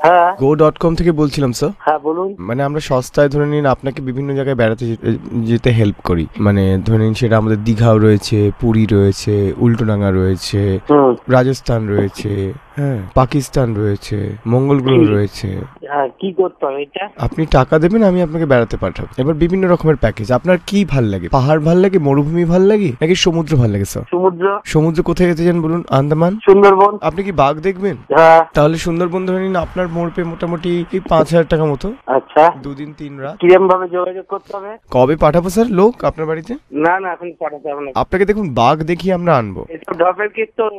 হ্যাঁ go.com থেকে বলছিলাম স্যার। হ্যাঁ বলুন। মানে আমরা সস্তায় ধরে নিন আপনাকে বিভিন্ন জায়গায় বেড়াতে যেতে হেল্প করি। মানে ধরে নিন সেটা আমাদের দীঘাও রয়েছে, পুরী রয়েছে, উল্টোডাঙ্গা রয়েছে, রাজস্থান রয়েছে, হ্যাঁ পাকিস্তান রয়েছে, মঙ্গল গ্রহ রয়েছে। হ্যাঁ কি করতে হবে এটা? আপনি টাকা দেবেন, আমি আপনাকে বেড়াতে পাঠাবো। এবার বিভিন্ন রকমের প্যাকেজ, আপনার কি ভাল লাগে? পাহাড় ভাল লাগে, মরুভূমি ভাল লাগে, নাকি সমুদ্র ভাল লাগে স্যার? সমুদ্র। সমুদ্র কোথায় যেতে চান বলুন? আন্দামান, সুন্দরবন। আপনি কি বাঘ দেখবেন? হ্যাঁ। তাহলে সুন্দরবন ধরে নিন আপনার পড়বে মোটামুটি 5,000 টাকা মতো। আচ্ছা। 2 দিন 3 রাত। কিরম ভাবে যোগাযোগ করতে হবে? কবে পাঠাবো স্যার লোক আপনার বাড়িতে? না না এখন পাঠাতে হবে না। আপনাকে দেখুন বাঘ দেখিয়ে আমরা আনবো। এসব ঢপের কীর্তন।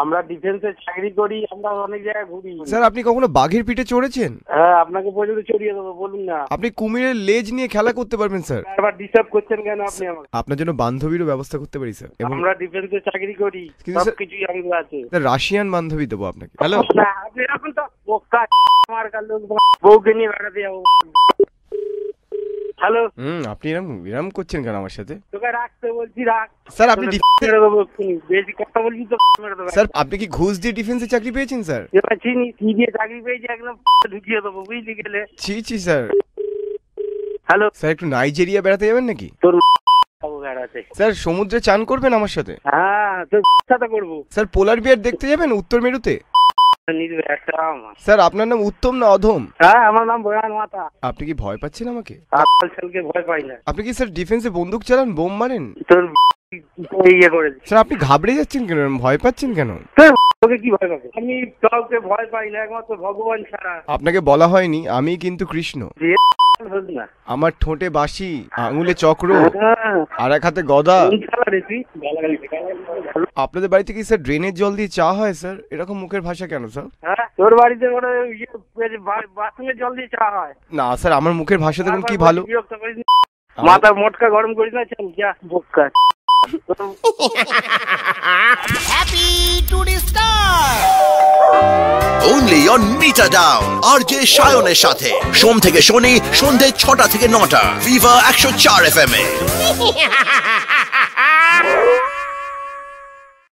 আমরা ডিফেন্সে চাকরি করি, আমরা অনেক জায়গায় ঘুরি। স্যার আপনি কখনো বাঘের পিঠে চড়েছেন? হ্যাঁ আপনাকে পর্যন্ত চড়িয়ে দেবো, বলুন না। আপনি কুমিরের লেজ নিয়ে খেলা করতে পারবেন স্যার। আবার ডিস্টার্ব করছেন কেন আপনি আমাকে? আপনার জন্য বান্ধবীরও ব্যবস্থা করতে পারি স্যার। আমরা ডিফেন্সে চাকরি করি, সব কিছুই আমাদের আছে। রাশিয়ান বান্ধবী দেবো আপনাকে। হ্যালো, না আপনি এখন তো বোকা আমার কাল লোক বউকে নিয়ে বেড়াতে যাবো। হ্যালো। আপনি এরকম করছেন কেন আমার সাথে? তোকে রাখতে বলছি, রাখ। স্যার আপনি বেশি কথা বলছি তো স্যার আপনি কি ঘুষ দিয়ে ডিফেন্সে চাকরি পেয়েছেন স্যার? এবার চিনি কি দিয়ে চাকরি পেয়েছি, একদম ঢুকিয়ে দেবো বুঝলি গেলে। ছি স্যার। হ্যালো স্যার একটু নাইজেরিয়া বেড়াতে যাবেন নাকি? তোর বেড়াতে। স্যার সমুদ্রে চান করবেন আমার সাথে? হ্যাঁ তোর সাথে করবো। স্যার পোলার বিয়ার দেখতে যাবেন উত্তর মেরুতে? স্যার আপনার নাম উত্তম না অধম? হ্যাঁ আমার নাম বয়ান মাতা। আপনি কি ভয় পাচ্ছেন আমাকে? আজকালকে ভয় পাই না। আপনি কি স্যার ডিফেন্সে বন্দুক চালান, বোম মারেন? তোর ইয়ে করে স্যার আপনি ঘাবড়ে যাচ্ছেন কেন, ভয় পাচ্ছেন কেন? তোকে কি ভয় পাবে? আমি কাউকে ভয় পাই না, একমাত্র ভগবান ছাড়া। আপনাকে বলা হয়নি আমি কিন্তু কৃষ্ণ। আমার ঠোঁটে বাঁশি, আঙুলে চক্র, আর এক হাতে গদা। আপনাদের বাড়িতে কি স্যার ড্রেনের জল দিয়ে চা হয় স্যার? এরকম মুখের ভাষা কেন স্যার? তোর বাড়িতে বাথরুমের জল দিয়ে চা হয়? না স্যার আমার মুখের ভাষা দেখুন কি ভালো। মাথা মোটকা গরম করিস না, চল যা বোকা। Happy to the star! Only on Meter Down, RJ সায়নের সাথে সোম থেকে শনি সন্ধ্যে 6টা থেকে 9টা, Viva 104 FM এ।